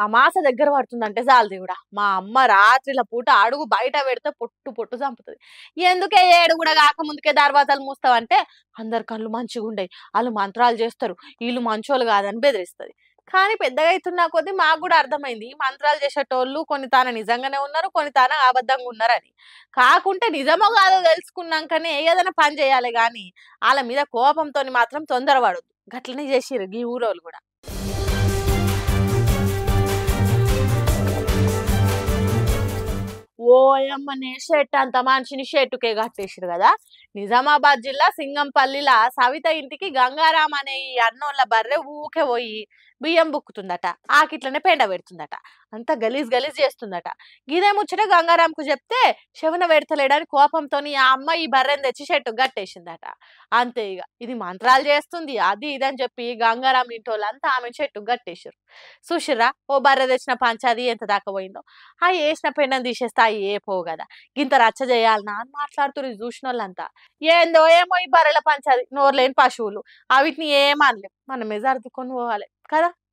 అమాస దగ్గర పడుతుందంటే చాలు దేవుడా, మా అమ్మ రాత్రిల పూట అడుగు బయట పెడితే పొట్టు పొట్టు చంపుతుంది. ఎందుకే ఏడు కూడా కాకముందుకే దర్వాజాలు మూస్తావంటే అందరి కళ్ళు మంచిగుండయి, వాళ్ళు మంత్రాలు చేస్తారు, వీళ్ళు మంచోళ్ళు కాదని బెదిరిస్తుంది. కానీ పెద్దగా అవుతున్నా కొద్దీ మాకు కూడా అర్థమైంది, ఈ మంత్రాలు చేసేటోళ్ళు కొన్ని తాన నిజంగానే ఉన్నారు, కొన్ని తాన అబద్ధంగా ఉన్నారని. కాకుంటే నిజమో కాదో తెలుసుకున్నాకనే ఏదైనా పని చేయాలి కానీ వాళ్ళ మీద కోపంతో మాత్రం తొందరపడద్దు. గట్లనే చేసిర్రు ఈ ఊరోళ్ళు కూడా. ఓయమ్మనే షెట్ అంత మనిషిని షెట్టుకే కట్టేసిరు కదా. నిజామాబాద్ జిల్లా సింగంపల్లిలా సవిత ఇంటికి గంగారాం అనే ఈ అన్నోళ్ళ బర్రె ఊకే పోయి బియ్యం బుక్కుతుందట, ఆకిట్లనే పెండ పెడుతుందట, అంత గలీజ్ గలీజ్ చేస్తుందట. గిదే ముచ్చట గంగారాంకు చెప్తే శవన పెడతలేడని కోపంతోని ఆ అమ్మ ఈ బర్రెని తెచ్చి షెట్టు కట్టేసిందట. అంతే ఇక ఇది మంత్రాలు చేస్తుంది అది ఇదని చెప్పి గంగారాం ఇంటోళ్ళంతా ఆమె చెట్టు కట్టేసారు. చూసిర్రా ఓ బర్రె తెచ్చిన పంచాది ఎంత దాకా పోయిందో. ఆ ఏసిన పెండని తీసేస్తే ఏ పోవు కదా, గింత రచ్చ చేయాలనా అని మాట్లాడుతున్నారు చూసిన వాళ్ళంతా. ఏందో ఏమో ఈ బర్రెల పంచాది, నోరులేని పశువులు, అవిటిని ఏమనలేం, మనమే సర్దుకొని పోవాలి కదా.